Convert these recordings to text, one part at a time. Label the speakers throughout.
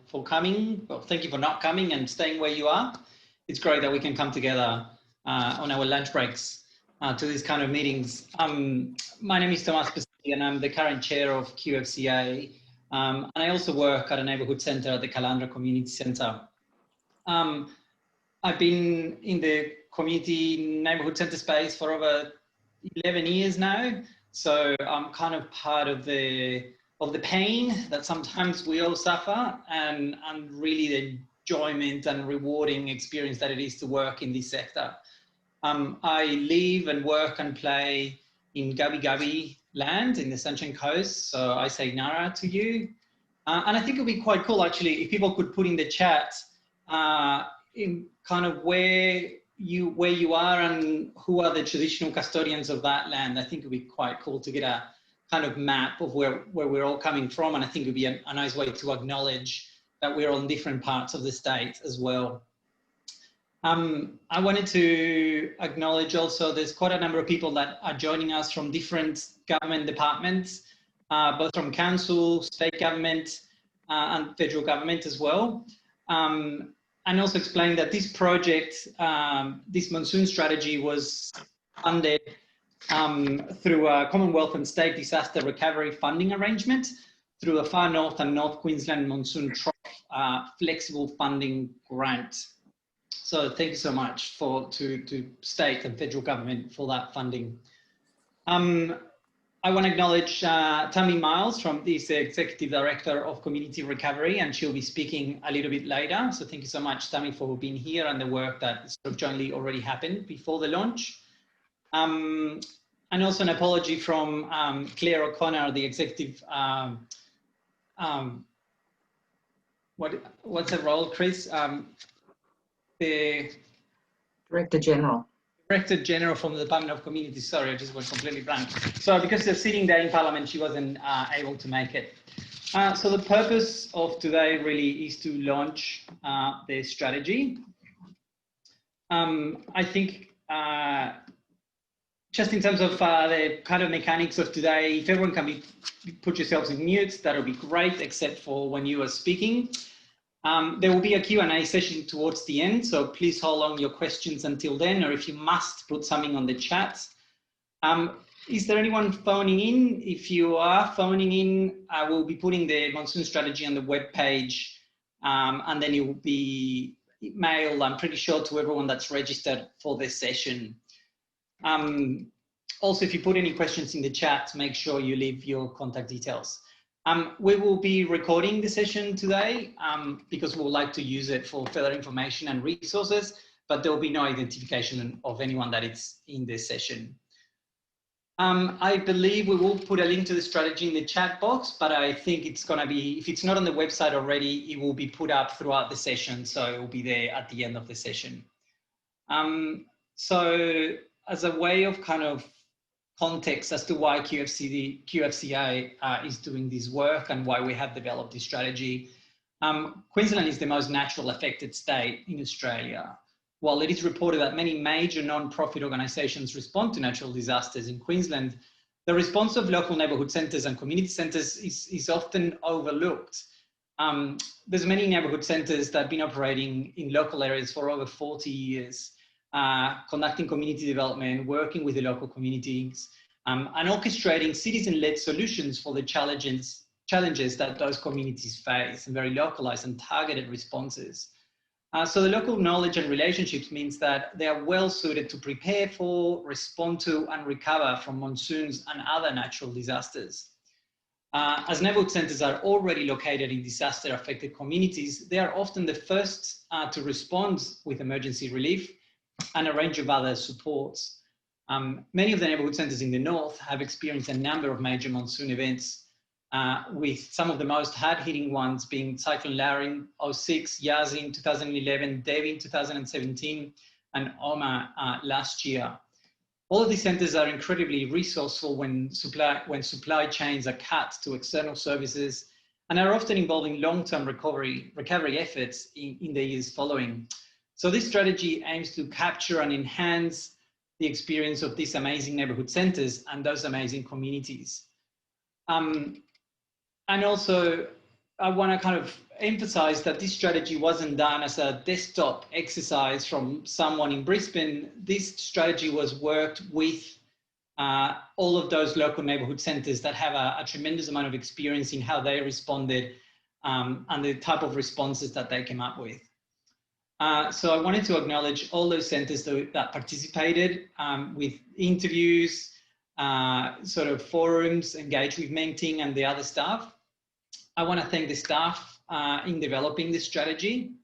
Speaker 1: for coming. Well, thank you for not coming and staying where you are. It's great that we can come together on our lunch breaks to these kind of meetings. My name is Tomas Pesci and I'm the current chair of QFCA. And I also work at a neighborhood center at the Calandra Community Center. I've been in the community neighborhood center space for over 11 years now. So I'm kind of part of the pain that sometimes we all suffer and really the enjoyment and rewarding experience that it is to work in this sector. I live and work and play in Gabi Gabi land in the Sunshine Coast. So I say Nara to you. And I think it would be quite cool actually if people could put in the chat in kind of where you are and who are the traditional custodians of that land. I think it would be quite cool to get a kind of map of where we're all coming from. And I think it would be a nice way to acknowledge that we're on different parts of the state as well. I wanted to acknowledge also there's quite a number of people that are joining us from different government departments, both from council, state government, and federal government as well. And also explain that this project, this Monsoon strategy was funded through a Commonwealth and State Disaster Recovery Funding Arrangement through a Far North and North Queensland Monsoon Trough Flexible Funding Grant. So thank you so much to state and federal government for that funding. I want to acknowledge Tammy Miles from this Executive Director of Community Recovery, and she'll be speaking a little bit later. So thank you so much, Tammy, for being here and the work that sort of jointly already happened before the launch. And also an apology from Claire O'Connor, the Executive, what's her role, Chris? The
Speaker 2: Director General.
Speaker 1: Director General from the Department of Communities. Sorry, I just went completely blank. So because they're sitting there in Parliament, she wasn't able to make it. So the purpose of today really is to launch the strategy. I think just in terms of the kind of mechanics of today, if everyone can put yourselves in mute, that'll be great, except for when you are speaking. There will be a Q&A session towards the end, so please hold on your questions until then, or if you must, put something on the chat. Is there anyone phoning in? If you are phoning in, I will be putting the Monsoon strategy on the web page, and then it will be mailed, I'm pretty sure, to everyone that's registered for this session. Also, if you put any questions in the chat, make sure you leave your contact details. We will be recording the session today because we would like to use it for further information and resources, but there will be no identification of anyone that is in this session. I believe we will put a link to the strategy in the chat box, but I think it's going to be, if it's not on the website already, it will be put up throughout the session, so it will be there at the end of the session. So as a way of kind of context as to why QFCA is doing this work and why we have developed this strategy. Queensland is the most natural affected state in Australia. While it is reported that many major non-profit organisations respond to natural disasters in Queensland, the response of local neighbourhood centres and community centres is often overlooked. There's many neighbourhood centres that have been operating in local areas for over 40 years. Conducting community development, working with the local communities, and orchestrating citizen-led solutions for the challenges that those communities face, and very localized and targeted responses. So the local knowledge and relationships means that they are well suited to prepare for, respond to, and recover from monsoons and other natural disasters. As neighbourhood centres are already located in disaster-affected communities, they are often the first to respond with emergency relief and a range of other supports. Many of the neighbourhood centres in the north have experienced a number of major monsoon events, with some of the most hard-hitting ones being Cyclone Larry in 2006, Yazi in 2011, Devi in 2017, and Oma last year. All of these centres are incredibly resourceful when supply chains are cut to external services and are often involving long-term recovery efforts in the years following. So this strategy aims to capture and enhance the experience of these amazing neighbourhood centres and those amazing communities. And also I want to kind of emphasize that this strategy wasn't done as a desktop exercise from someone in Brisbane. This strategy was worked with all of those local neighbourhood centres that have a tremendous amount of experience in how they responded and the type of responses that they came up with. So I wanted to acknowledge all those centres that participated with interviews, sort of forums, engaged with Mengting and the other staff. I want to thank the staff in developing this strategy.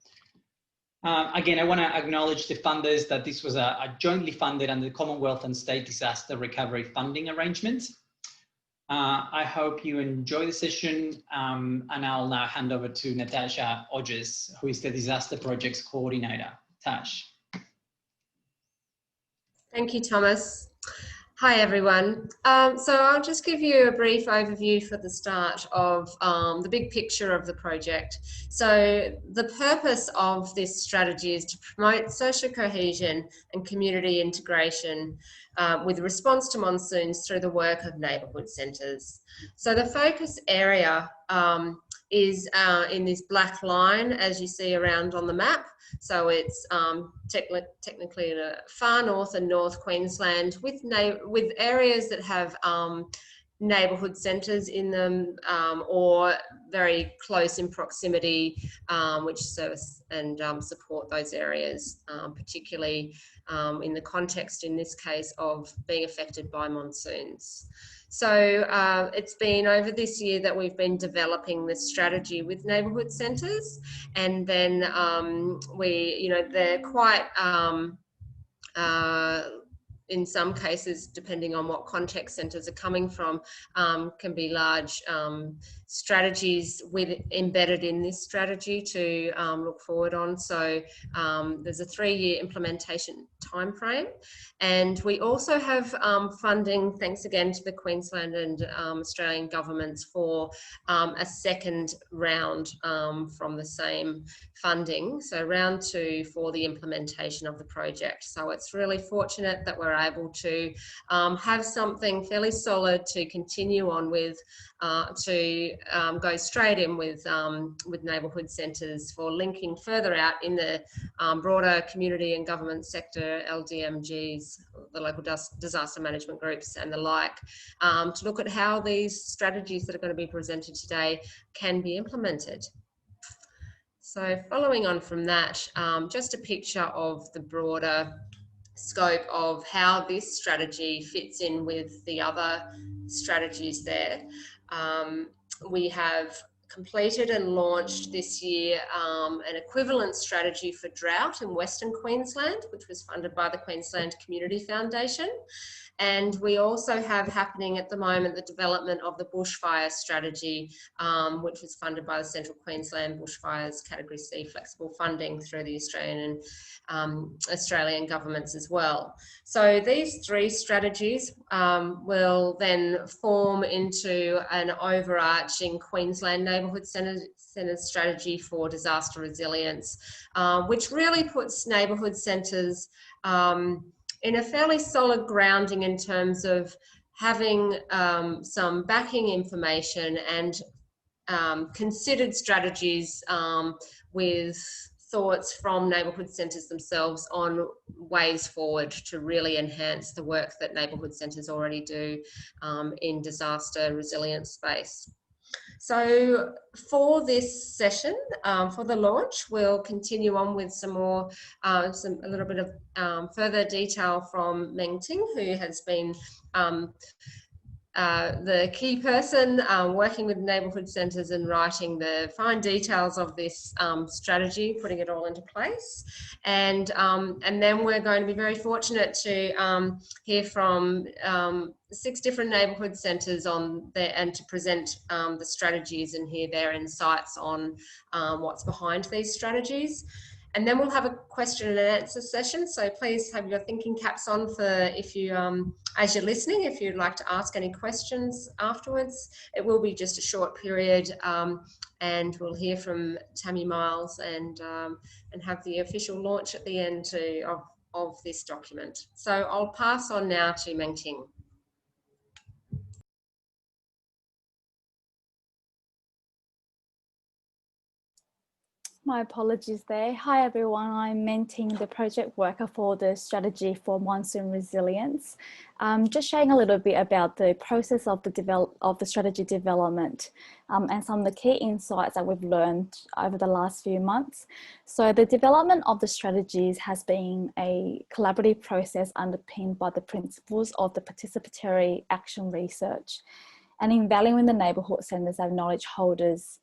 Speaker 1: Again, I want to acknowledge the funders that this was a jointly funded under the Commonwealth and State Disaster Recovery Funding Arrangements. I hope you enjoy the session, and I'll now hand over to Natasha Odges, who is the Disaster Projects Coordinator. Tash.
Speaker 3: Thank you, Thomas. Hi, everyone. So I'll just give you a brief overview for the start of the big picture of the project. So the purpose of this strategy is to promote social cohesion and community integration with response to monsoons through the work of neighbourhood centres. So the focus area is in this black line, as you see around on the map. So it's technically in a far north and north Queensland with areas that have neighbourhood centres in them or very close in proximity, which service and support those areas, particularly in the context, in this case, of being affected by monsoons. So it's been over this year that we've been developing this strategy with neighbourhood centres, and then they're quite in some cases, depending on what context centres are coming from, can be large strategies embedded in this strategy to look forward on. So there's a 3-year implementation timeframe, and we also have funding, thanks again to the Queensland and Australian governments, for a second round from the same funding, so round 2 for the implementation of the project. So it's really fortunate that we're able to have something fairly solid to continue on with, to go straight in with neighbourhood centres for linking further out in the broader community and government sector, LDMGs, the local disaster management groups and the like, to look at how these strategies that are going to be presented today can be implemented. So following on from that, just a picture of the broader scope of how this strategy fits in with the other strategies there. We have completed and launched this year an equivalent strategy for drought in Western Queensland, which was funded by the Queensland Community Foundation. And we also have happening at the moment the development of the bushfire strategy, which was funded by the Central Queensland Bushfires Category C flexible funding through the Australian and Australian governments as well. So these 3 strategies will then form into an overarching Queensland Neighbourhood Centre strategy for disaster resilience, which really puts neighbourhood centres in a fairly solid grounding in terms of having some backing information and considered strategies with thoughts from neighbourhood centres themselves on ways forward to really enhance the work that neighbourhood centres already do in disaster resilience space. So for this session, for the launch, we'll continue on with some more, a little bit of further detail from Mengting, who has been the key person working with neighbourhood centres and writing the fine details of this strategy, putting it all into place. And then we're going to be very fortunate to hear from 6 different neighbourhood centres on there and to present the strategies and hear their insights on what's behind these strategies. And then we'll have a question and answer session. So please have your thinking caps on for if you, as you're listening, if you'd like to ask any questions afterwards. It will be just a short period, and we'll hear from Tammy Miles and have the official launch at the end of this document. So I'll pass on now to Mengting.
Speaker 4: My apologies there. Hi everyone, I'm Menting, the project worker for the strategy for Monsoon Resilience. Just sharing a little bit about the process of the strategy development and some of the key insights that we've learned over the last few months. So the development of the strategies has been a collaborative process underpinned by the principles of the participatory action research, and in valuing the neighbourhood centres as knowledge holders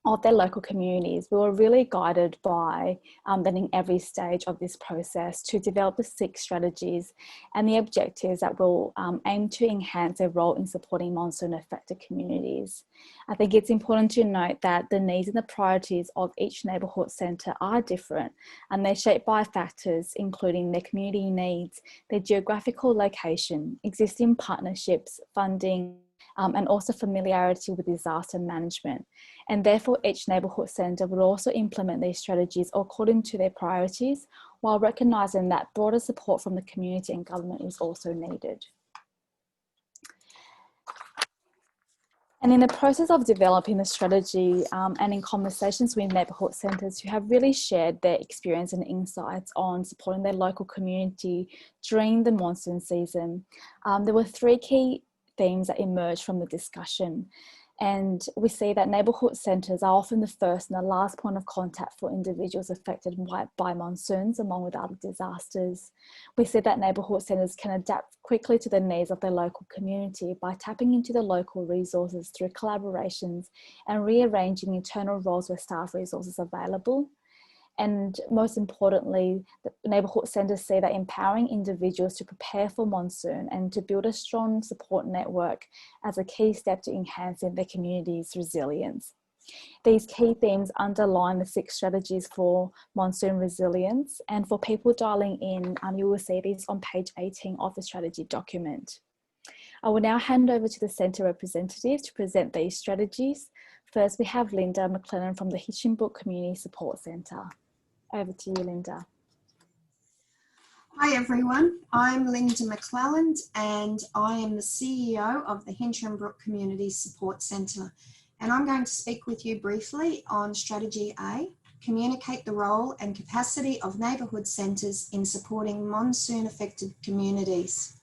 Speaker 4: of their local communities. We were really guided by that in every stage of this process to develop the 6 strategies and the objectives that will aim to enhance their role in supporting monsoon affected communities. I think it's important to note that the needs and the priorities of each neighbourhood centre are different, and they're shaped by factors including their community needs, their geographical location, existing partnerships, funding, and also familiarity with disaster management. And therefore each neighbourhood centre will also implement these strategies according to their priorities, while recognising that broader support from the community and government is also needed. And in the process of developing the strategy and in conversations with neighbourhood centres who have really shared their experience and insights on supporting their local community during the monsoon season, there were 3 key themes that emerged from the discussion. And we see that neighbourhood centres are often the first and the last point of contact for individuals affected by monsoons, along with other disasters. We see that neighbourhood centres can adapt quickly to the needs of their local community by tapping into the local resources through collaborations and rearranging internal roles where staff resources are available. And most importantly, the neighbourhood centres see that empowering individuals to prepare for monsoon and to build a strong support network as a key step to enhancing their community's resilience. These key themes underline the 6 strategies for monsoon resilience, and for people dialing in, you will see these on page 18 of the strategy document. I will now hand over to the centre representatives to present these strategies. First, we have Linda McLennan from the Hitchinbrook Community Support Centre. Over to you, Linda.
Speaker 5: Hi everyone, I'm Linda McClelland and I am the CEO of the Hinchinbrook Community Support Centre, and I'm going to speak with you briefly on Strategy A, communicate the role and capacity of neighbourhood centres in supporting monsoon affected communities.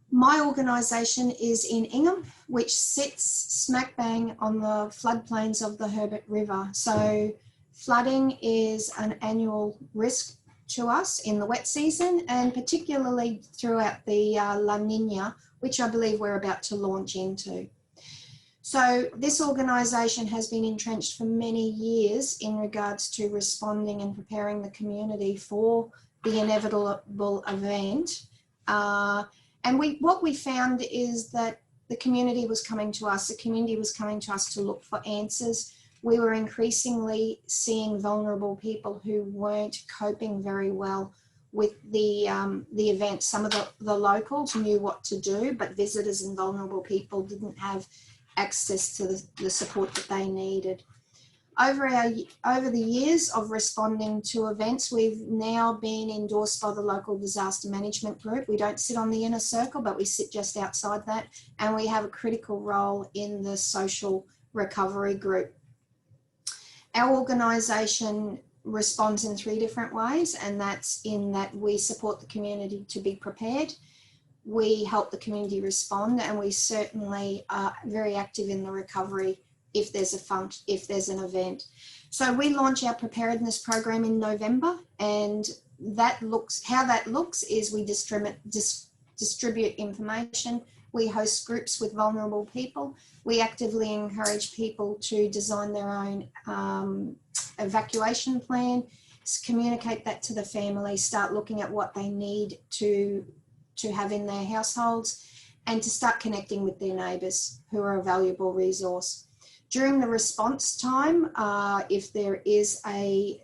Speaker 5: My organisation is in Ingham, which sits smack bang on the floodplains of the Herbert River. So flooding is an annual risk to us in the wet season, and particularly throughout the La Nina, which I believe we're about to launch into. So this organisation has been entrenched for many years in regards to responding and preparing the community for the inevitable event. And what we found is that the community was coming to us to look for answers. We were increasingly seeing vulnerable people who weren't coping very well with the event. Some of the locals knew what to do, but visitors and vulnerable people didn't have access to the support that they needed. Over the years of responding to events, we've now been endorsed by the local disaster management group. We don't sit on the inner circle, but we sit just outside that, and we have a critical role in the social recovery group. Our organisation responds in 3 different ways, and that's in that we support the community to be prepared, we help the community respond, and we certainly are very active in the recovery if there's an event. So we launch our preparedness program in November, and how that looks is we distribute information. We host groups with vulnerable people. We actively encourage people to design their own evacuation plan, communicate that to the family, start looking at what they need to have in their households, and to start connecting with their neighbours who are a valuable resource. During the response time, if there is an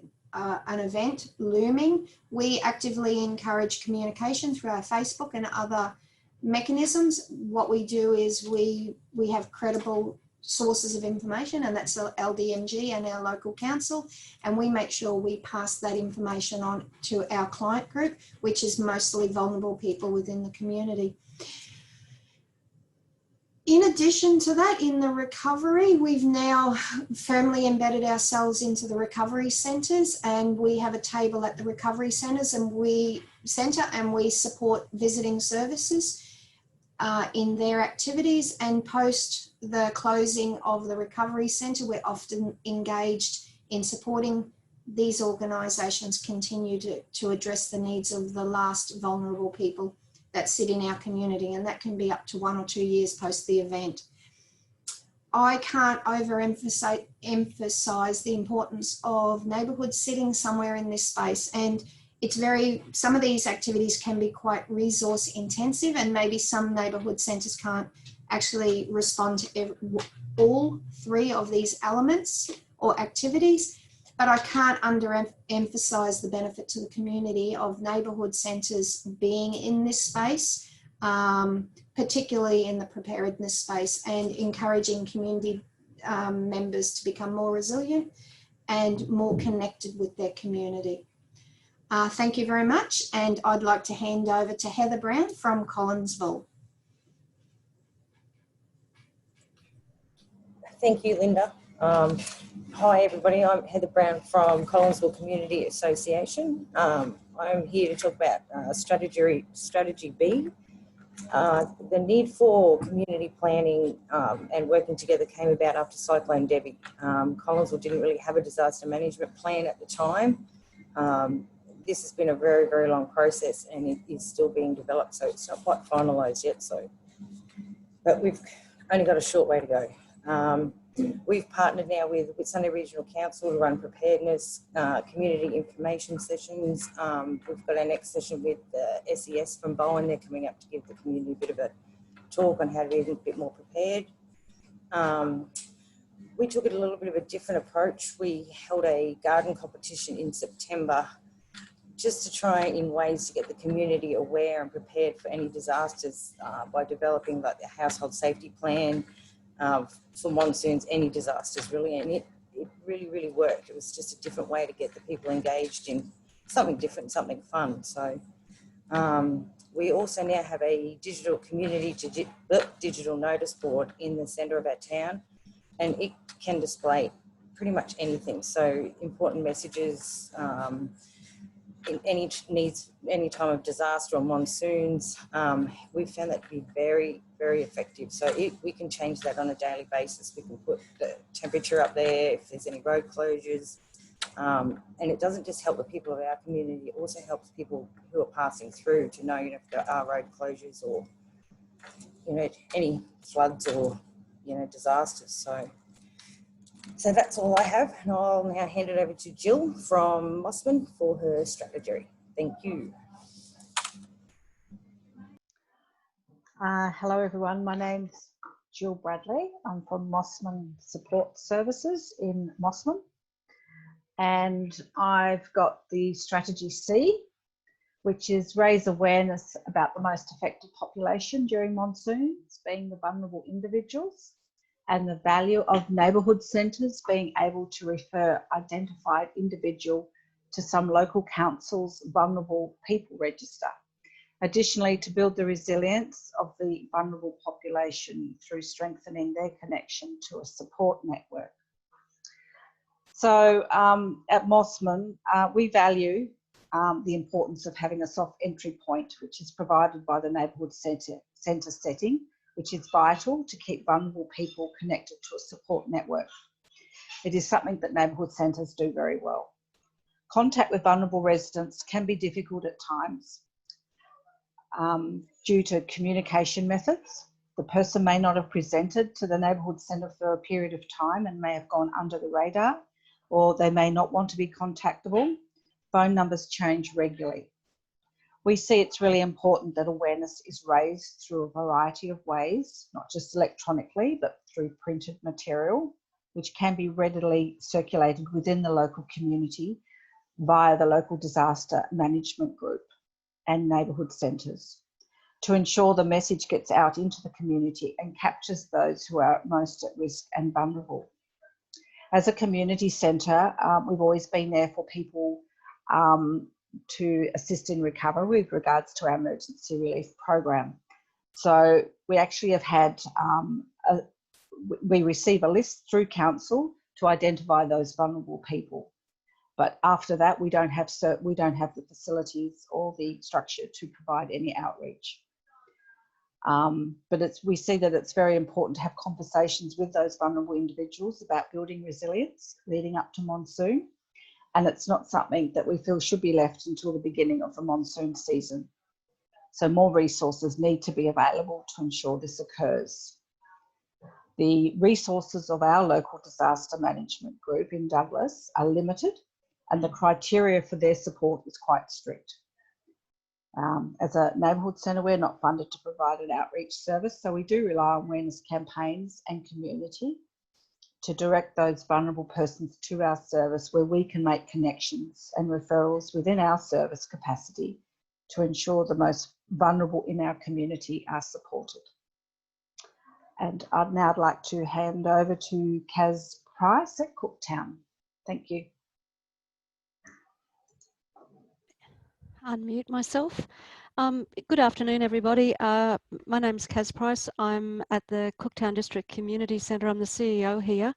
Speaker 5: event looming, we actively encourage communication through our Facebook and other mechanisms. What we do is we have credible sources of information, and that's LDMG and our local council, and we make sure we pass that information on to our client group, which is mostly vulnerable people within the community. In addition to that, in the recovery, we've now firmly embedded ourselves into the recovery centres, and we have a table at the recovery centres and we support visiting services in their activities. And post the closing of the recovery centre, we're often engaged in supporting these organisations continue to address the needs of the last vulnerable people that sit in our community, and that can be up to 1 or 2 years post the event. I can't emphasize the importance of neighbourhood sitting somewhere in this space, and some of these activities can be quite resource intensive, and maybe some neighbourhood centres can't actually respond to all 3 of these elements or activities. But I can't underemphasise the benefit to the community of neighbourhood centres being in this space, particularly in the preparedness space, and encouraging community members to become more resilient and more connected with their community. Thank you very much, and I'd like to hand over to Heather Brown from Collinsville.
Speaker 2: Thank you, Linda. Hi everybody, I'm Heather Brown from Collinsville Community Association. I'm here to talk about Strategy B. The need for community planning and working together came about after Cyclone Debbie. Collinsville didn't really have a disaster management plan at the time. This has been a very, very long process, and it is still being developed, so it's not quite finalised yet. But we've only got a short way to go. We've partnered now with Sunday Regional Council to run preparedness, community information sessions. We've got our next session with SES from Bowen. They're coming up to give the community a bit of a talk on how to be a bit more prepared. We took it a little bit of a different approach. We held a garden competition in September just to try in ways to get the community aware and prepared for any disasters by developing like the household safety plan, for monsoons, any disasters really, and it really, really worked. It was just a different way to get the people engaged in something different, something fun. So we also now have a digital community digital notice board in the centre of our town, and it can display pretty much anything. So important messages, in any time of disaster or monsoons, we've found that to be very, very effective. So we can change that on a daily basis. We can put the temperature up there if there's any road closures. And it doesn't just help the people of our community, it also helps people who are passing through to know, if there are road closures or, any floods or, disasters. So that's all I have, and I'll now hand it over to Jill from Monsoon for her strategy. Thank you.
Speaker 6: Hello everyone, my name's Jill Bradley. I'm from Monsoon Support Services in Monsoon, and I've got the strategy C, which is raise awareness about the most affected population during monsoons, being the vulnerable individuals, and the value of neighbourhood centres being able to refer identified individual to some local council's vulnerable people register. Additionally, to build the resilience of the vulnerable population through strengthening their connection to a support network. So at Monsoon, we value the importance of having a soft entry point, which is provided by the neighbourhood centre setting, which is vital to keep vulnerable people connected to a support network. It is something that neighbourhood centres do very well. Contact with vulnerable residents can be difficult at times due to communication methods. The person may not have presented to the neighbourhood centre for a period of time and may have gone under the radar, or they may not want to be contactable. Phone numbers change regularly. We see it's really important that awareness is raised through a variety of ways, not just electronically, but through printed material, which can be readily circulated within the local community via the local disaster management group and neighbourhood centres, to ensure the message gets out into the community and captures those who are most at risk and vulnerable. As a community centre, we've always been there for people to assist in recovery with regards to our emergency relief program. So we actually have had, we receive a list through council to identify those vulnerable people. But after that, we don't have the facilities or the structure to provide any outreach. But we see that it's very important to have conversations with those vulnerable individuals about building resilience leading up to monsoon. And it's not something that we feel should be left until the beginning of the monsoon season. So more resources need to be available to ensure this occurs. The resources of our local disaster management group in Douglas are limited, and the criteria for their support is quite strict. As a neighbourhood centre, we're not funded to provide an outreach service, so we do rely on awareness campaigns and community to direct those vulnerable persons to our service, where we can make connections and referrals within our service capacity to ensure the most vulnerable in our community are supported. And I'd now like to hand over to Kaz Price at Cooktown. Thank you.
Speaker 7: Unmute myself. Good afternoon, everybody. My name's Kaz Price. I'm at the Cooktown District Community Centre. I'm the CEO here.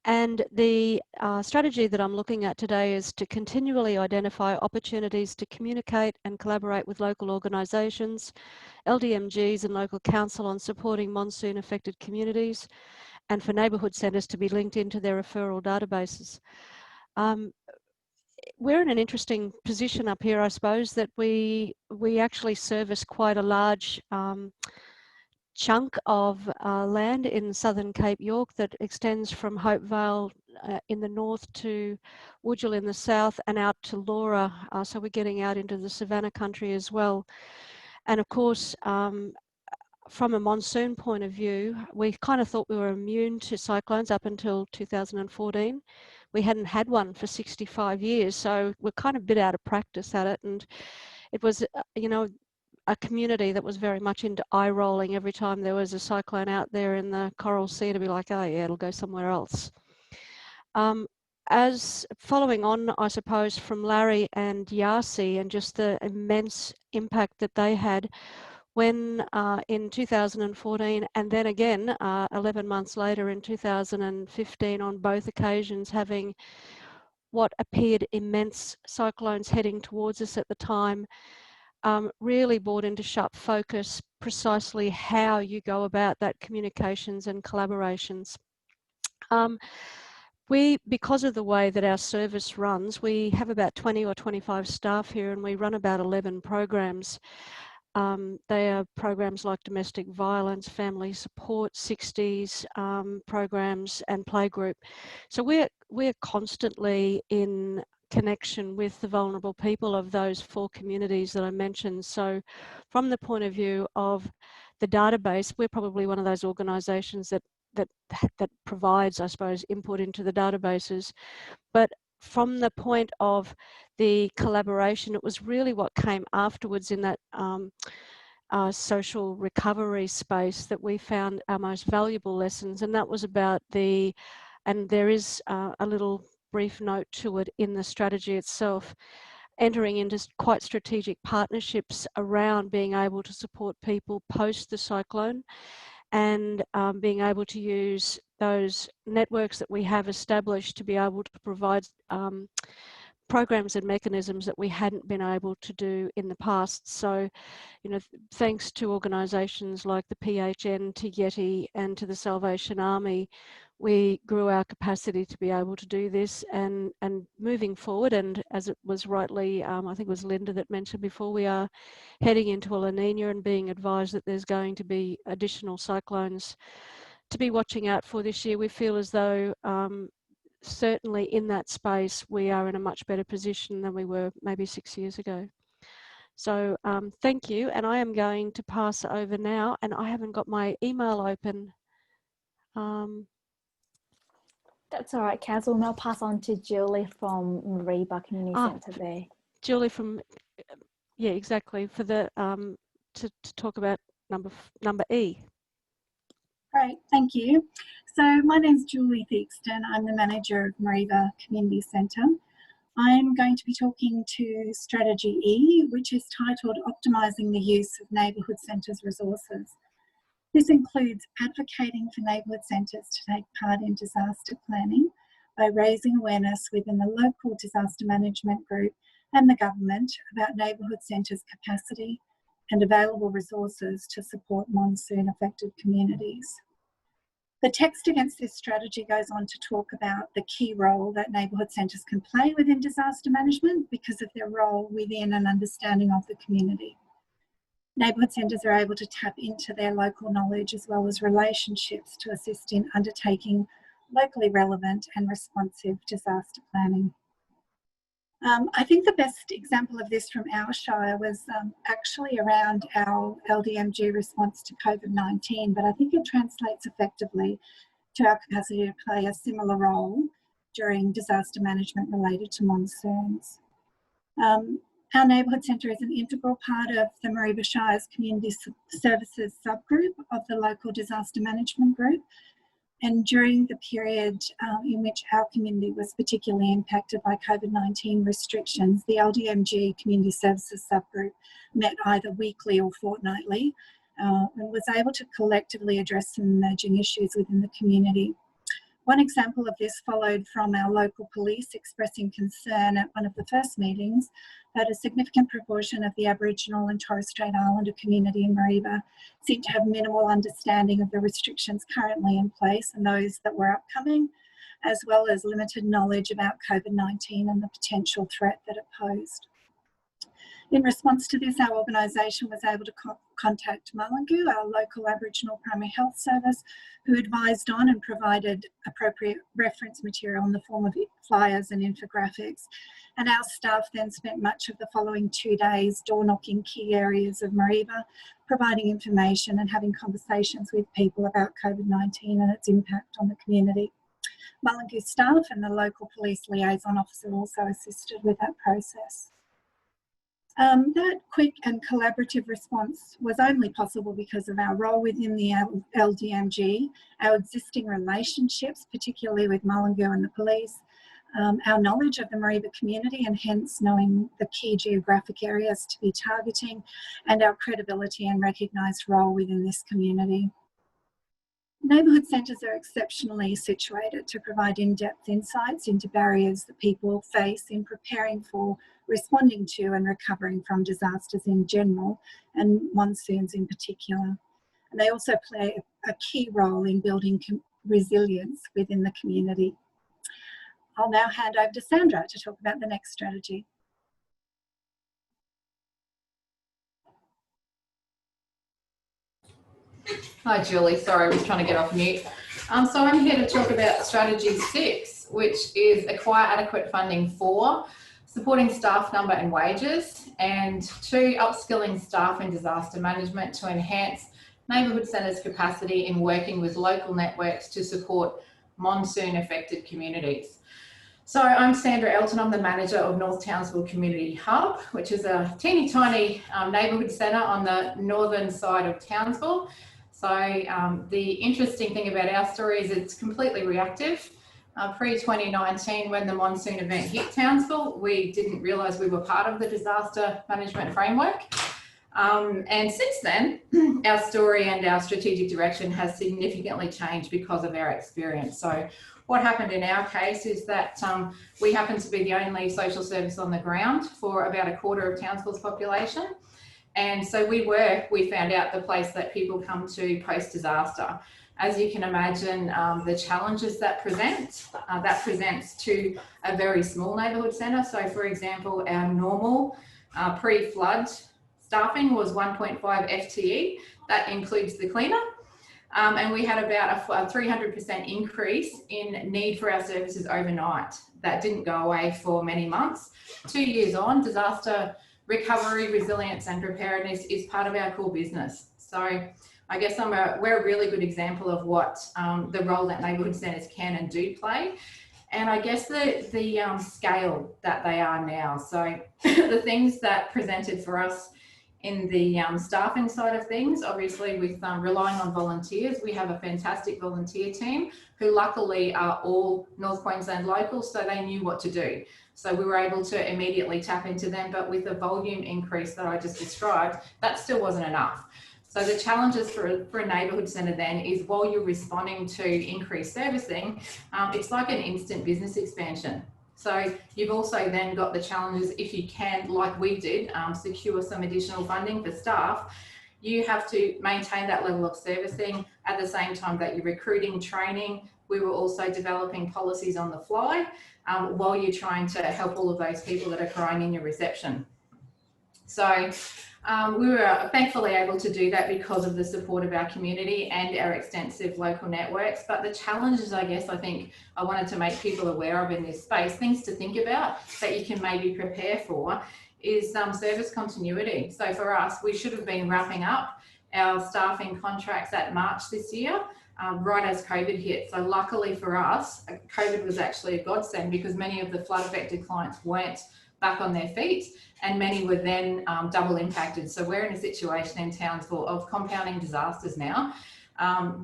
Speaker 7: And the strategy that I'm looking at today is to continually identify opportunities to communicate and collaborate with local organisations, LDMGs and local council on supporting monsoon affected communities, and for neighbourhood centres to be linked into their referral databases. We're in an interesting position up here, I suppose, that we actually service quite a large chunk of land in southern Cape York that extends from Hope Vale in the north to Woodgill in the south and out to Laura. So we're getting out into the Savannah country as well. And of course, from a monsoon point of view, we kind of thought we were immune to cyclones up until 2014. We hadn't had one for 65 years, so we're kind of a bit out of practice at it. And it was, you know, a community that was very much into eye rolling every time there was a cyclone out there in the Coral Sea, to be like, oh yeah, it'll go somewhere else. As following on, I suppose, from Larry and Yasi and just the immense impact that they had when in 2014 and then again 11 months later in 2015 on both occasions having what appeared immense cyclones heading towards us at the time, really brought into sharp focus precisely how you go about that communications and collaborations. Because of the way that our service runs, we have about 20 or 25 staff here and we run about 11 programs. They are programs like domestic violence, family support, 60s programs and playgroup. So we're constantly in connection with the vulnerable people of those 4 communities that I mentioned. So from the point of view of the database, we're probably one of those organisations that provides, I suppose, input into the databases. But from the point of the collaboration, it was really what came afterwards in that social recovery space that we found our most valuable lessons, and that was about and there is a little brief note to it in the strategy itself, entering into quite strategic partnerships around being able to support people post the cyclone and being able to use those networks that we have established to be able to provide programs and mechanisms that we hadn't been able to do in the past. So, you know, thanks to organisations like the PHN, to Yeti and to the Salvation Army, we grew our capacity to be able to do this and moving forward. And as it was rightly, I think it was Linda that mentioned before, we are heading into a La Nina and being advised that there's going to be additional cyclones to be watching out for this year. We feel as though certainly in that space, we are in a much better position than we were maybe 6 years ago. So thank you. And I am going to pass over now, and I haven't got my email open.
Speaker 4: That's all right, Kaz. We'll now pass on to Julie from Mariba Community Centre there. Julie from,
Speaker 7: yeah, exactly, for the to talk about number E.
Speaker 8: Great, thank you. So my name's Julie Theakston. I'm the manager of Mariba Community Centre. I'm going to be talking to Strategy E, which is titled Optimising the Use of Neighbourhood Centres Resources. This includes advocating for neighbourhood centres to take part in disaster planning by raising awareness within the local disaster management group and the government about neighbourhood centres' capacity and available resources to support monsoon affected communities. The text against this strategy goes on to talk about the key role that neighbourhood centres can play within disaster management because of their role within an understanding of the community. Neighbourhood centres are able to tap into their local knowledge as well as relationships to assist in undertaking locally relevant and responsive disaster planning. I think the best example of this from our Shire was actually around our LDMG response to COVID-19, but I think it translates effectively to our capacity to play a similar role during disaster management related to monsoons. Our neighbourhood centre is an integral part of the Mareeba Shire's community services subgroup of the local disaster management group. And during the period in which our community was particularly impacted by COVID-19 restrictions, the LDMG Community Services Subgroup met either weekly or fortnightly and was able to collectively address some emerging issues within the community. One example of this followed from our local police expressing concern at one of the first meetings that a significant proportion of the Aboriginal and Torres Strait Islander community in Mareeba seemed to have minimal understanding of the restrictions currently in place and those that were upcoming, as well as limited knowledge about COVID-19 and the potential threat that it posed. In response to this, our organisation was able to contact Mulungu, our local Aboriginal primary health service, who advised on and provided appropriate reference material in the form of flyers and infographics. And our staff then spent much of the following 2 days door knocking key areas of Mareeba, providing information and having conversations with people about COVID-19 and its impact on the community. Mulungu staff and the local police liaison officer also assisted with that process. That quick and collaborative response was only possible because of our role within the LDMG, our existing relationships, particularly with Mulungu and the police, our knowledge of the Mareeba community and hence knowing the key geographic areas to be targeting, and our credibility and recognised role within this community. Neighbourhood centres are exceptionally situated to provide in-depth insights into barriers that people face in preparing for, responding to and recovering from disasters in general and monsoons in particular. And they also play a key role in building resilience within the community. I'll now hand over to Sandra to talk about the next strategy.
Speaker 9: Hi Julie, sorry I was trying to get off mute. So I'm here to talk about strategy 6, which is acquire adequate funding for supporting staff number and wages, and 2, upskilling staff in disaster management to enhance neighbourhood centres' capacity in working with local networks to support monsoon affected communities. So I'm Sandra Elton, I'm the manager of North Townsville Community Hub, which is a teeny tiny neighbourhood centre on the northern side of Townsville. So the interesting thing about our story is it's completely reactive. Pre-2019, when the monsoon event hit Townsville, we didn't realise we were part of the disaster management framework. And since then, our story and our strategic direction has significantly changed because of our experience. So what happened in our case is that we happen to be the only social service on the ground for about a quarter of Townsville's population. And so we found out the place that people come to post-disaster. As you can imagine, the challenges that presents to a very small neighbourhood centre. So for example, our normal pre-flood staffing was 1.5 FTE. That includes the cleaner. And we had about a 300% increase in need for our services overnight. That didn't go away for many months. 2 years on, disaster recovery, resilience and preparedness is part of our core business. So I guess we're a really good example of what the role that neighbourhood centres can and do play. And I guess the scale that they are now. So the things that presented for us In the staffing side of things, obviously with relying on volunteers, we have a fantastic volunteer team who luckily are all North Queensland locals, so they knew what to do. So we were able to immediately tap into them, but with the volume increase that I just described, that still wasn't enough. So the challenges for a neighbourhood centre then is while you're responding to increased servicing, it's like an instant business expansion. So you've also then got the challenges, if you can, like we did, secure some additional funding for staff, you have to maintain that level of servicing at the same time that you're recruiting, training. We were also developing policies on the fly while you're trying to help all of those people that are crying in your reception. So we were thankfully able to do that because of the support of our community and our extensive local networks. But the challenges, I guess, I think I wanted to make people aware of in this space, things to think about that you can maybe prepare for, is service continuity. So for us, we should have been wrapping up our staffing contracts at March this year, right as COVID hit. So luckily for us, COVID was actually a godsend because many of the flood affected clients weren't back on their feet, and many were then double impacted. So we're in a situation in Townsville of compounding disasters now,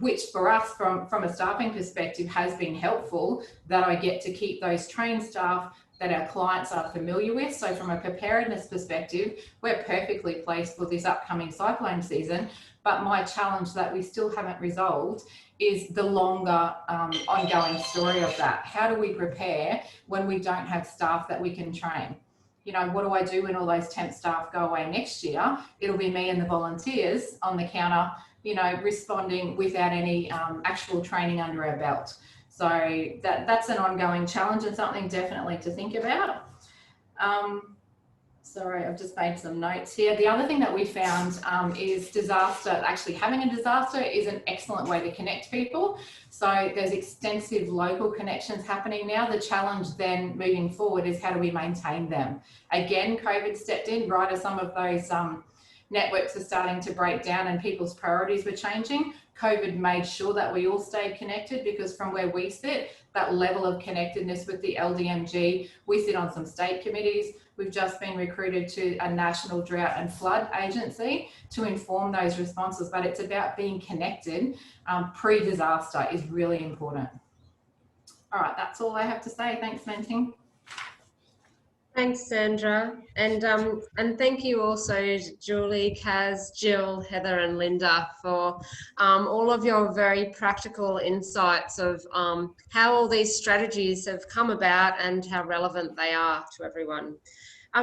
Speaker 9: which for us from a staffing perspective has been helpful, that I get to keep those trained staff that our clients are familiar with. So from a preparedness perspective, we're perfectly placed for this upcoming cyclone season. But my challenge that we still haven't resolved is the longer ongoing story of that. How do we prepare when we don't have staff that we can train? You know, what do I do when all those temp staff go away next year? It'll be me and the volunteers on the counter, you know, responding without any actual training under our belt. So that's an ongoing challenge and something definitely to think about. Sorry, I've just made some notes here. The other thing that we found is disaster. Actually having a disaster is an excellent way to connect people. So there's extensive local connections happening now. The challenge then moving forward is how do we maintain them? Again, COVID stepped in right as some of those networks are starting to break down and people's priorities were changing. COVID made sure that we all stayed connected, because from where we sit, that level of connectedness with the LDMG, we sit on some state committees. We've just been recruited to a national drought and flood agency to inform those responses, but it's about being connected pre-disaster is really important. All right, that's all I have to say. Thanks, Menting.
Speaker 3: Thanks, Sandra, and thank you also, Julie, Kaz, Jill, Heather, and Linda for all of your very practical insights of how all these strategies have come about and how relevant they are to everyone.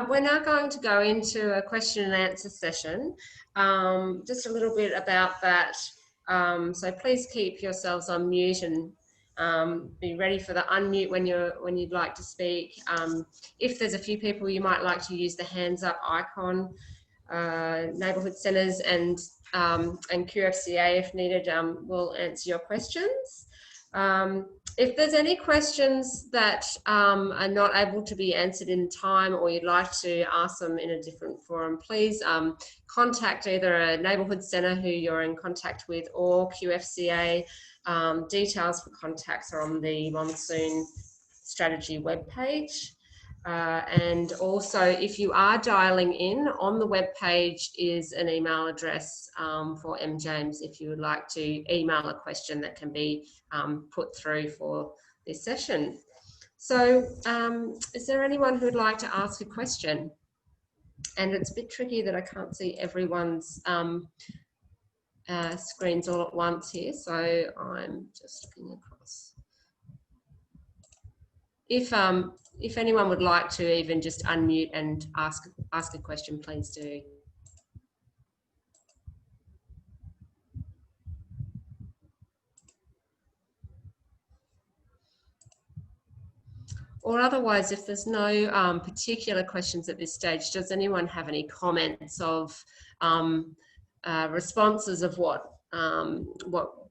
Speaker 3: We're now going to go into a question and answer session. Just a little bit about that. So please keep yourselves on mute and be ready for the unmute when you'd like to speak. If there's a few people, you might like to use the hands up icon. Neighbourhood centres and QFCA, if needed, will answer your questions. If there's any questions that are not able to be answered in time, or you'd like to ask them in a different forum, please contact either a neighbourhood centre who you're in contact with or QFCA. Details for contacts are on the Monsoon strategy webpage. And also, if you are dialing in, on the webpage is an email address for M. James if you would like to email a question that can be put through for this session. So is there anyone who'd like to ask a question? And it's a bit tricky that I can't see everyone's screens all at once here, so I'm just looking across. If anyone would like to even just unmute and ask a question, please do. Or otherwise, if there's no particular questions at this stage, does anyone have any comments of responses of what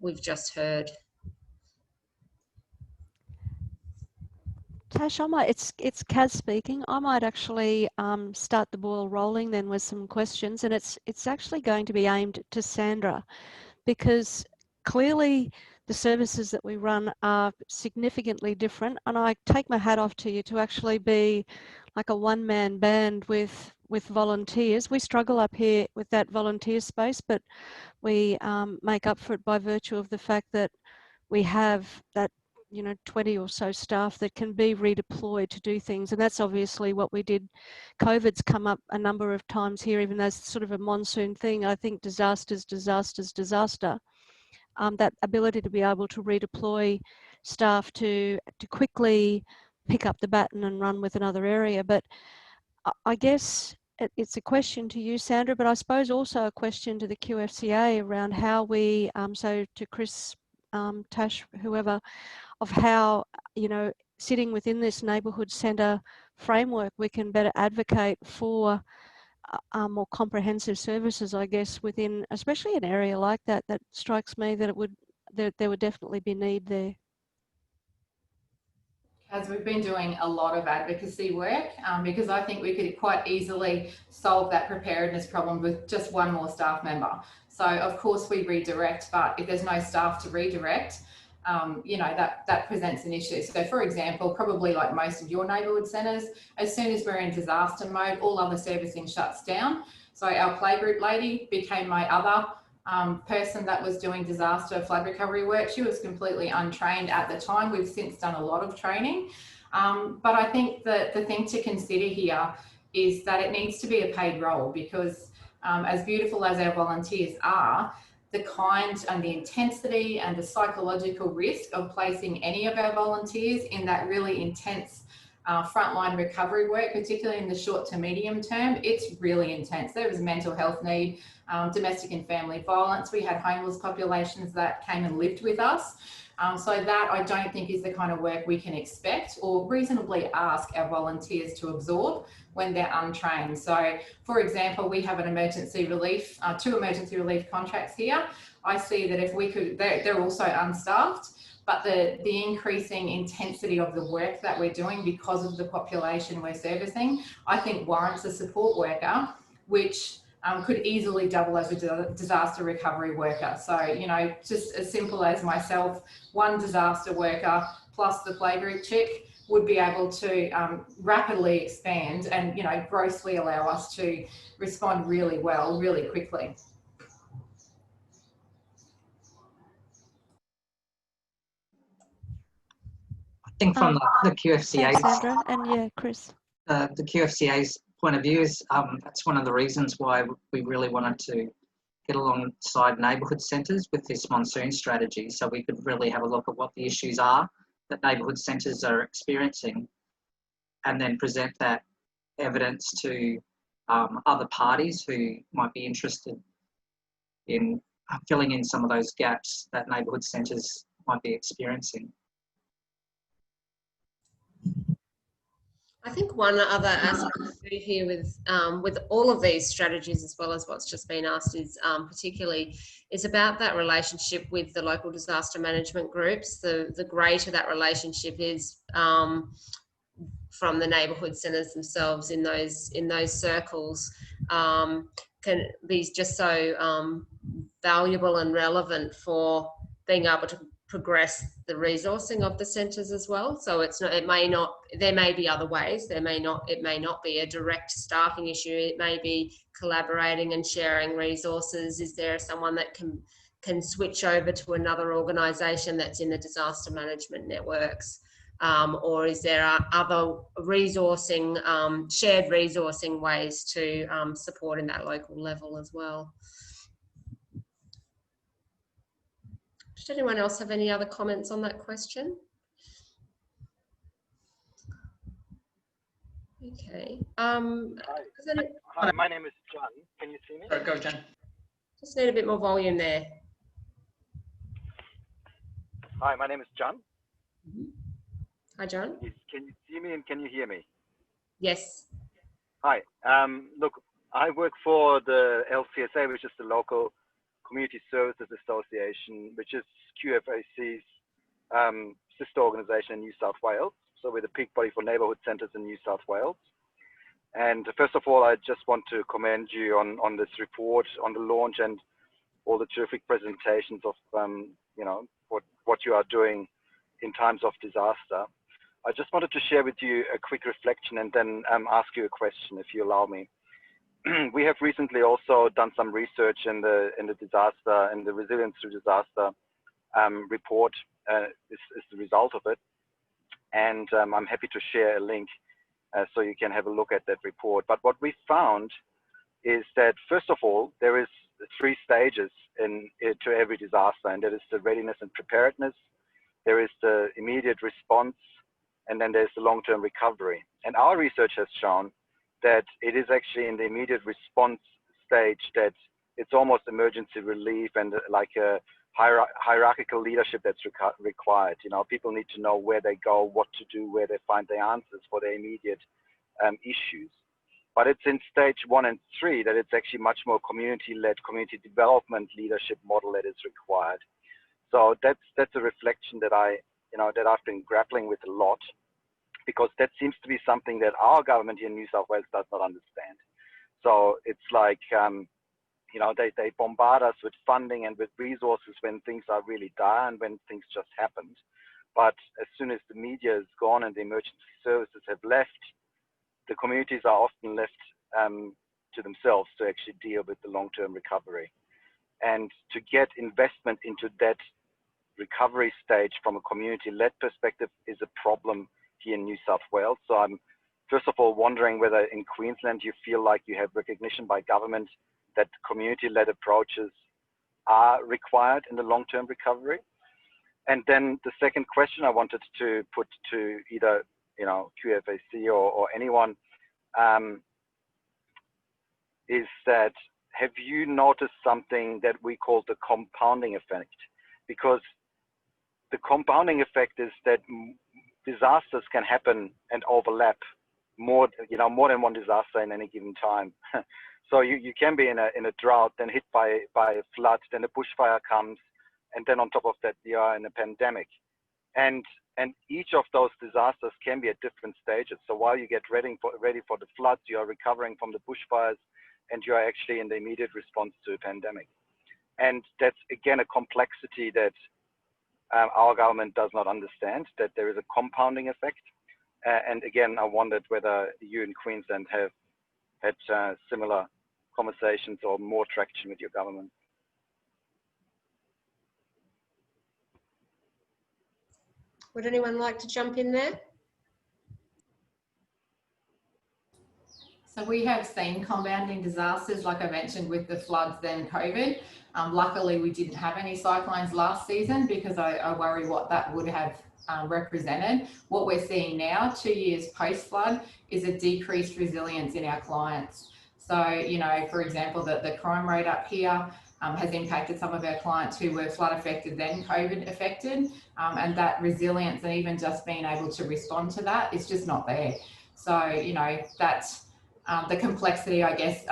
Speaker 3: we've just heard?
Speaker 7: Tash, it's Kaz speaking. I might actually start the ball rolling then with some questions, and it's actually going to be aimed to Sandra, because clearly the services that we run are significantly different. And I take my hat off to you to actually be like a one-man band with volunteers. We struggle up here with that volunteer space, but we make up for it by virtue of the fact that we have that 20 or so staff that can be redeployed to do things. And that's obviously what we did. COVID's come up a number of times here, even though it's sort of a monsoon thing. I think disaster. That ability to be able to redeploy staff to quickly pick up the baton and run with another area. But I guess it's a question to you, Sandra, but I suppose also a question to the QFCA around how we, so to Chris, Tash, whoever, of how, sitting within this neighbourhood centre framework, we can better advocate for more comprehensive services, I guess, within, especially an area like that. That strikes me that there would definitely be need there.
Speaker 9: As we've been doing a lot of advocacy work because I think we could quite easily solve that preparedness problem with just one more staff member. So of course we redirect, but if there's no staff to redirect, that presents an issue. So for example, probably like most of your neighbourhood centres, as soon as we're in disaster mode, all other servicing shuts down. So our playgroup lady became my other person that was doing disaster flood recovery work. She was completely untrained at the time. We've since done a lot of training. But I think that the thing to consider here is that it needs to be a paid role, because as beautiful as our volunteers are, the kind and the intensity and the psychological risk of placing any of our volunteers in that really intense frontline recovery work, particularly in the short to medium term, it's really intense. There was a mental health need, domestic and family violence. We had homeless populations that came and lived with us. So that I don't think is the kind of work we can expect or reasonably ask our volunteers to absorb when they're untrained. So for example, we have an emergency relief, 2 emergency relief contracts here. I see that if we could, they're also unstaffed, but the increasing intensity of the work that we're doing because of the population we're servicing, I think warrants a support worker, which could easily double as a disaster recovery worker. So, just as simple as myself, 1 disaster worker plus the playgroup chick would be able to rapidly expand and, grossly allow us to respond really well, really quickly.
Speaker 10: I think from the QFCA's,
Speaker 7: Thanks, Sandra, and yeah, Chris.
Speaker 10: The QFCA's point of view is that's one of the reasons why we really wanted to get alongside neighbourhood centres with this Monsoon strategy, so we could really have a look at what the issues are that neighbourhood centres are experiencing, and then present that evidence to other parties who might be interested in filling in some of those gaps that neighbourhood centres might be experiencing.
Speaker 3: I think one other aspect here with all of these strategies, as well as what's just been asked, is about that relationship with the local disaster management groups. The greater that relationship is from the neighbourhood centres themselves in those circles, can be just so valuable and relevant for being able to progress the resourcing of the centres as well. So there may be other ways. It may not be a direct staffing issue. It may be collaborating and sharing resources. Is there someone that can switch over to another organisation that's in the disaster management networks? Or is there other resourcing, shared resourcing ways to support in that local level as well? Does anyone else have any other comments on that question? Okay.
Speaker 11: Hi, my name is John. Can you see me?
Speaker 1: Go, John.
Speaker 3: Just need a bit more volume there.
Speaker 11: Hi, my name is John.
Speaker 3: Hi, John.
Speaker 11: Can you see me and can you hear me?
Speaker 3: Yes.
Speaker 11: Hi. Look, I work for the LCSA, which is the Local Community Services Association, which is QFCA's sister organisation in New South Wales. So we're the peak body for neighbourhood centres in New South Wales. And first of all, I just want to commend you on this report, on the launch, and all the terrific presentations of what you are doing in times of disaster. I just wanted to share with you a quick reflection and then ask you a question, if you allow me. We have recently also done some research in the disaster and the resilience to disaster report is the result of it. And I'm happy to share a link so you can have a look at that report. But what we found is that, first of all, there is 3 stages to every disaster, and that is the readiness and preparedness, there is the immediate response, and then there's the long-term recovery. And our research has shown that it is actually in the immediate response stage that it's almost emergency relief and like a hierarchical leadership that's required. You know, people need to know where they go, what to do, where they find the answers for their immediate issues. But it's in stage 1 and 3 that it's actually much more community-led, community development leadership model that is required. So that's a reflection that I've been grappling with a lot, because that seems to be something that our government here in New South Wales does not understand. So it's like, they bombard us with funding and with resources when things are really dire and when things just happened. But as soon as the media is gone and the emergency services have left, the communities are often left to themselves to actually deal with the long-term recovery. And to get investment into that recovery stage from a community-led perspective is a problem here in New South Wales. So I'm first of all wondering whether in Queensland you feel like you have recognition by government that community-led approaches are required in the long-term recovery. And then the second question I wanted to put to either QFCA or anyone is that, have you noticed something that we call the compounding effect? Because the compounding effect is that disasters can happen and overlap more than one disaster in any given time. So you can be in a drought, then hit by a flood, then a bushfire comes, and then on top of that you are in a pandemic. And each of those disasters can be at different stages. So while you get ready for the floods, you are recovering from the bushfires, and you are actually in the immediate response to a pandemic. And that's again a complexity that our government does not understand, that there is a compounding effect. And again, I wondered whether you in Queensland have had similar conversations or more traction with your government.
Speaker 3: Would anyone like to jump in there?
Speaker 9: So we have seen compounding disasters, like I mentioned, with the floods, then COVID. Luckily, we didn't have any cyclones last season because I worry what that would have represented. What we're seeing now, 2 years post-flood, is a decreased resilience in our clients. So, for example, the crime rate up here has impacted some of our clients who were flood affected, then COVID affected, and that resilience and even just being able to respond to that is just not there. So, that's the complexity, I guess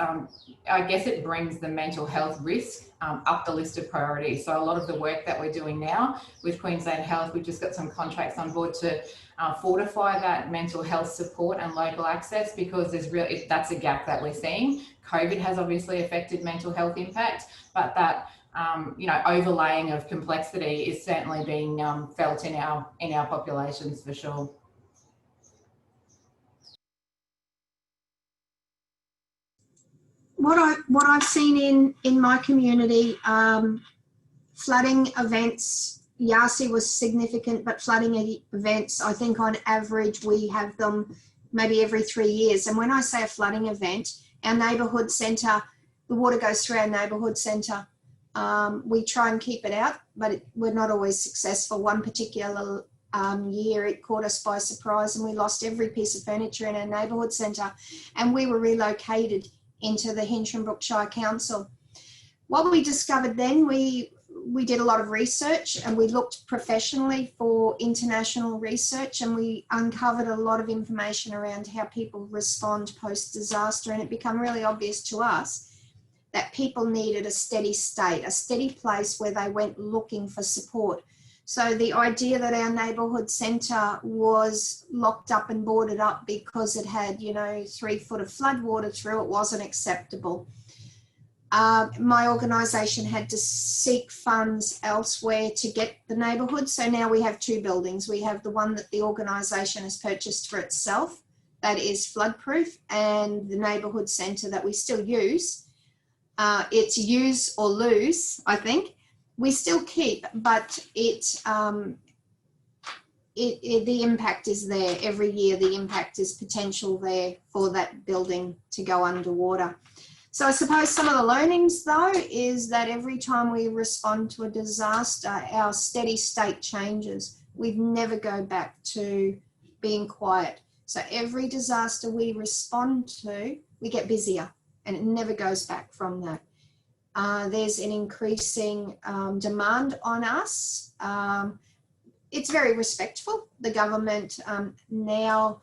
Speaker 9: it brings the mental health risk up the list of priorities. So a lot of the work that we're doing now with Queensland Health, we've just got some contracts on board to fortify that mental health support and local access, because that's a gap that we're seeing. COVID has obviously affected mental health impact, but that overlaying of complexity is certainly being felt in our populations for sure.
Speaker 5: What I've seen in my community, flooding events, Yasi was significant, but flooding events, I think on average we have them maybe every 3 years. And when I say a flooding event, our neighbourhood centre, the water goes through our neighbourhood centre. We try and keep it out, but we're not always successful. One particular year it caught us by surprise and we lost every piece of furniture in our neighbourhood centre, and we were relocated into the Hinchram Shire Council. What we discovered then, we did a lot of research and we looked professionally for international research, and we uncovered a lot of information around how people respond post-disaster, and it became really obvious to us that people needed a steady state, a steady place where they went looking for support. So the idea that our neighbourhood centre was locked up and boarded up because it had, 3 foot of flood water through it wasn't acceptable. my organisation had to seek funds elsewhere to get the neighbourhood. So now we have two buildings. We have the one that the organisation has purchased for itself, that is floodproof, and the neighbourhood centre that we still use. It's use or lose, I think. We still keep, but the impact is there. Every year the impact is potential there for that building to go underwater. So I suppose some of the learnings though is that every time we respond to a disaster, our steady state changes. We never go back to being quiet. So every disaster we respond to, we get busier, and it never goes back from that. There's an increasing demand on us. It's very respectful. The government now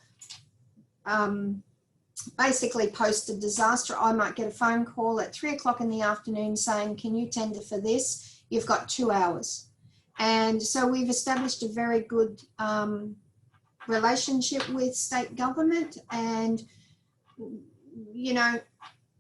Speaker 5: basically post a disaster. I might get a phone call at 3 o'clock in the afternoon saying, can you tender for this? You've got 2 hours. And so we've established a very good relationship with state government, and, you know,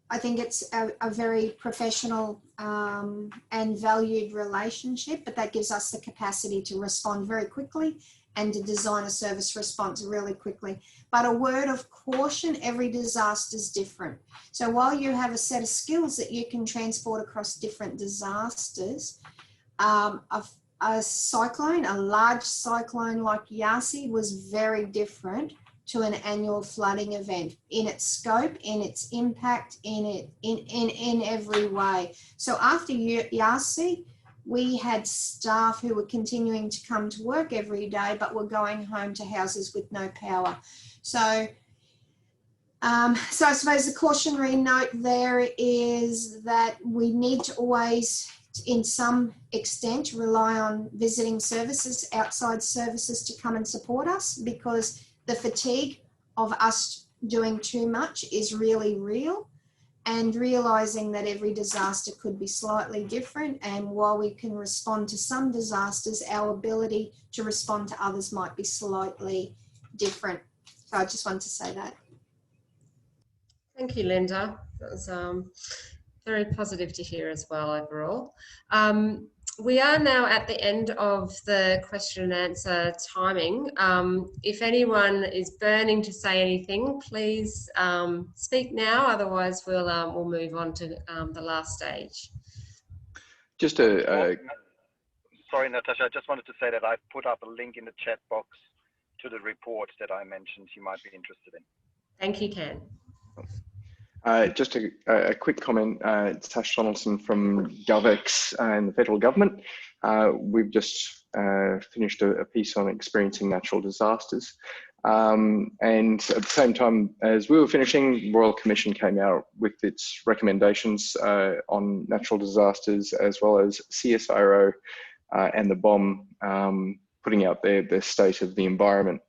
Speaker 5: I think it's a very professional and valued relationship, but that gives us the capacity to respond very quickly and to design a service response really quickly. But a word of caution, every disaster is different. So while you have a set of skills that you can transport across different disasters, a cyclone, a large cyclone like Yasi was very different to an annual flooding event in its scope, in its impact, in every way. So after Yasi, we had staff who were continuing to come to work every day, but were going home to houses with no power. So I suppose the cautionary note there is that we need to always, in some extent, rely on visiting services, outside services to come and support us, because the fatigue of us doing too much is really real. And realising that every disaster could be slightly different, and while we can respond to some disasters, our ability to respond to others might be slightly different. So I just wanted to say that.
Speaker 3: Thank you, Linda. That was very positive to hear as well overall. We are now at the end of the question and answer timing. If anyone is burning to say anything, please speak now. Otherwise, we'll move on to the last stage.
Speaker 12: Just
Speaker 11: sorry, Natasha. I just wanted to say that I put up a link in the chat box to the report that I mentioned you might be interested in.
Speaker 3: Thank you, Ken.
Speaker 12: Just a quick comment. It's Tash Donaldson from GovX and the federal government. We've just finished a piece on experiencing natural disasters. And at the same time as we were finishing, Royal Commission came out with its recommendations on natural disasters, as well as CSIRO and the BOM putting out their state of the environment.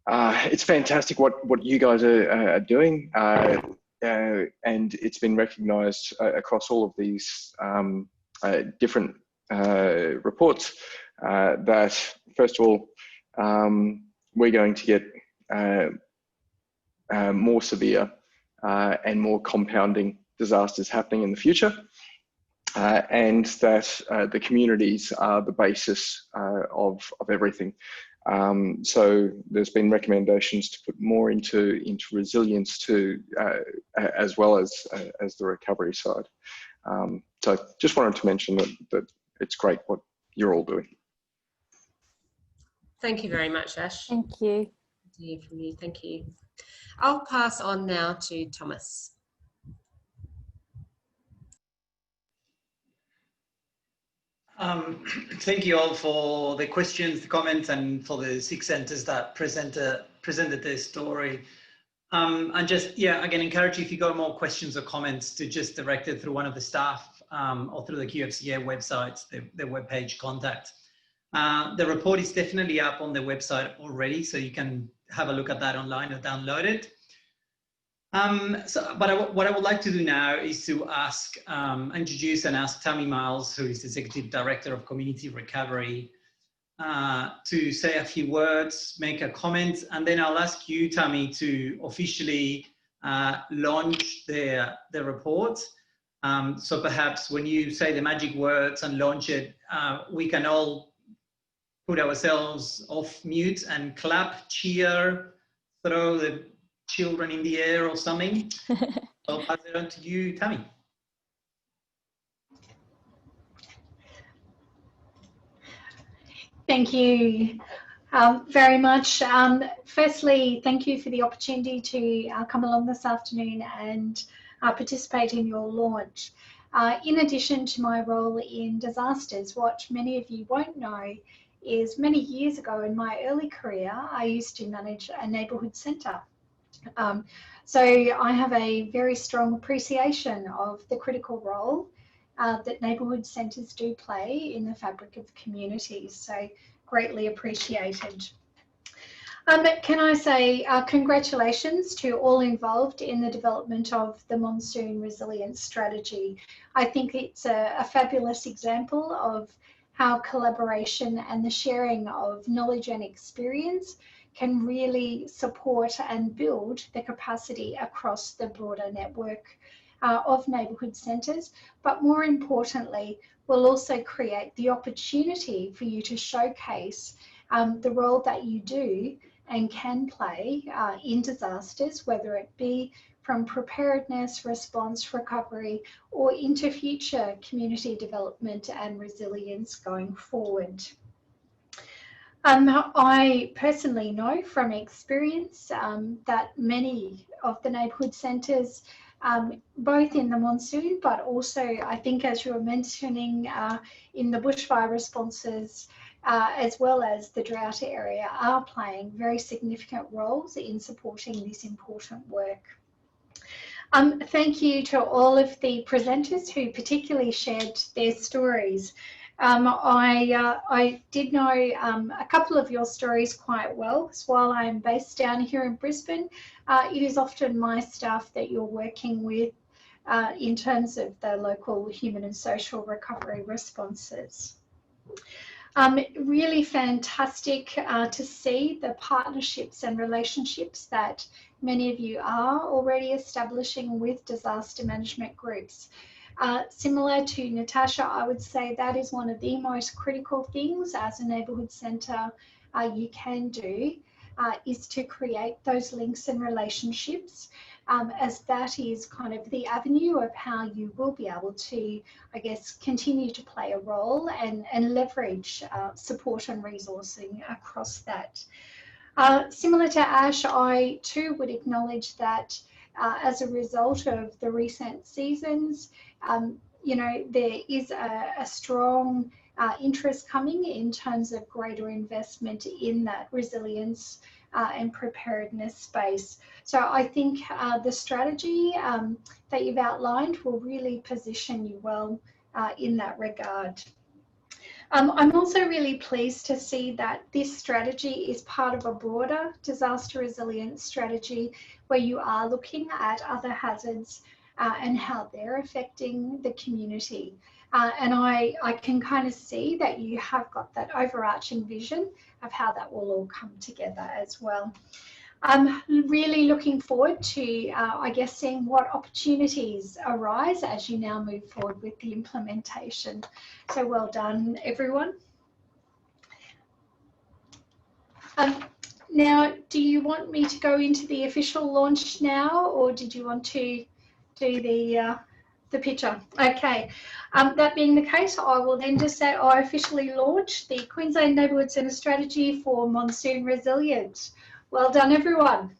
Speaker 12: It's fantastic what you guys are doing. And it's been recognised across all of these different reports that, first of all, we're going to get more severe and more compounding disasters happening in the future, and that the communities are the basis of everything. So there's been recommendations to put more into resilience too, as well as the recovery side. So just wanted to mention that it's great what you're all doing.
Speaker 3: Thank you very much, Ash.
Speaker 4: Thank you.
Speaker 3: Good to hear from you. Thank you. I'll pass on now to Thomas.
Speaker 1: Thank you all for the questions, the comments, and for the 6 centres that presented their story. And just, yeah, again, encourage you, if you got more questions or comments, to just direct it through one of the staff or through the QFCA websites, their webpage contact. The report is definitely up on the website already, so you can have a look at that online or download it. What I would like to do now is to introduce and ask Tammy Miles, who is Executive Director of Community Recovery, to say a few words, make a comment, and then I'll ask you, Tammy, to officially launch the report. So perhaps when you say the magic words and launch it, we can all put ourselves off mute and clap, cheer, throw the children in the air or something. I'll pass it on to you, Tammy.
Speaker 13: Thank you very much. Firstly, thank you for the opportunity to come along this afternoon and participate in your launch. In addition to my role in disasters, what many of you won't know is many years ago in my early career, I used to manage a neighbourhood centre. So I have a very strong appreciation of the critical role that neighbourhood centres do play in the fabric of communities. So greatly appreciated. Can I say congratulations to all involved in the development of the Monsoon Resilience Strategy. I think it's a fabulous example of how collaboration and the sharing of knowledge and experience can really support and build the capacity across the broader network of neighbourhood centres, but more importantly, will also create the opportunity for you to showcase the role that you do and can play in disasters, whether it be from preparedness, response, recovery, or into future community development and resilience going forward. I personally know from experience that many of the neighbourhood centres, both in the monsoon, but also I think as you were mentioning in the bushfire responses, as well as the drought area, are playing very significant roles in supporting this important work. Thank you to all of the presenters who particularly shared their stories. I did know a couple of your stories quite well. So while I'm based down here in Brisbane, it is often my staff that you're working with in terms of the local human and social recovery responses. Really fantastic to see the partnerships and relationships that many of you are already establishing with disaster management groups. Similar to Natasha, I would say that is one of the most critical things as a neighbourhood centre you can do, is to create those links and relationships, as that is kind of the avenue of how you will be able to, I guess, continue to play a role and leverage support and resourcing across that. Similar to Ash, I too would acknowledge that as a result of the recent seasons, you know, there is a strong interest coming in terms of greater investment in that resilience and preparedness space. So I think the strategy that you've outlined will really position you well in that regard. I'm also really pleased to see that this strategy is part of a broader disaster resilience strategy where you are looking at other hazards and how they're affecting the community. And I can kind of see that you have got that overarching vision of how that will all come together as well. I'm really looking forward to, I guess, seeing what opportunities arise as you now move forward with the implementation. So well done, everyone. Now, do you want me to go into the official launch now, or did you want to do the picture? Okay, that being the case, I will then just say I officially launched the Queensland Neighbourhood Centre Strategy for Monsoon Resilience. Well done, everyone.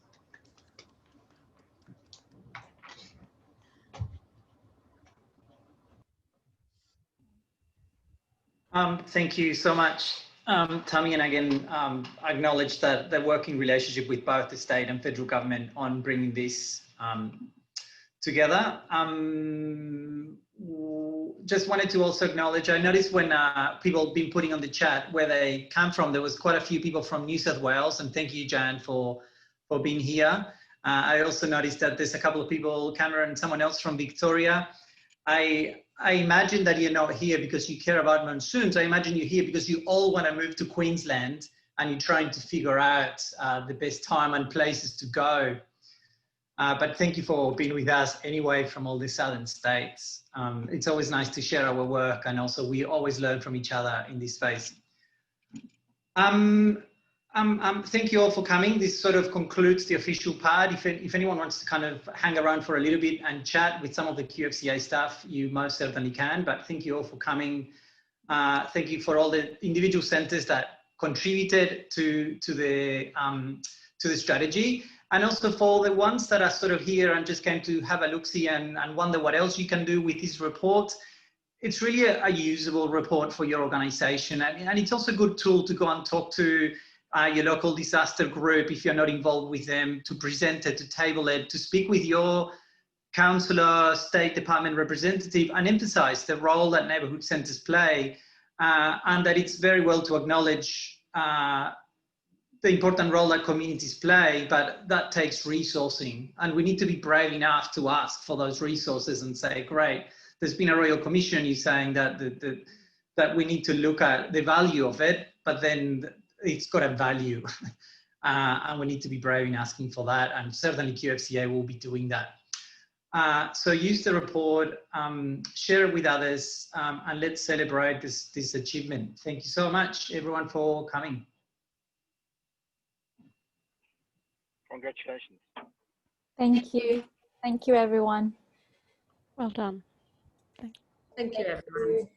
Speaker 1: Thank you so much, Tammy, and again, I acknowledge that the working relationship with both the state and federal government on bringing this together. Just wanted to also acknowledge, I noticed when people have been putting on the chat where they come from, there was quite a few people from New South Wales, and thank you, Jan, for being here. I also noticed that there's a couple of people, Cameron and someone else from Victoria. I imagine that you're not here because you care about monsoons. I imagine you're here because you all want to move to Queensland and you're trying to figure out the best time and places to go. But thank you for being with us anyway from all the southern states. It's always nice to share our work, and also we always learn from each other in this space. Thank you all for coming. This sort of concludes the official part. If anyone wants to kind of hang around for a little bit and chat with some of the QFCA staff, you most certainly can. But thank you all for coming. Thank you for all the individual centres that contributed to the strategy, and also for the ones that are sort of here and just came to have a look-see and wonder what else you can do with this report. It's really a usable report for your organisation, and it's also a good tool to go and talk to your local disaster group if you're not involved with them, to present it, to table it, to speak with your councillor, State Department representative, and emphasise the role that neighbourhood centres play, and that it's very well to acknowledge the important role that communities play, but that takes resourcing, and we need to be brave enough to ask for those resources and say, great, there's been a Royal Commission, you're saying that that we need to look at the value of it, but then it's got a value, and we need to be brave in asking for that, and certainly QFCA will be doing that. So use the report, share it with others, and let's celebrate this achievement. Thank you so much, everyone, for coming.
Speaker 11: Congratulations.
Speaker 4: Thank you. Thank you, everyone.
Speaker 7: Well done.
Speaker 3: Thank you, everyone.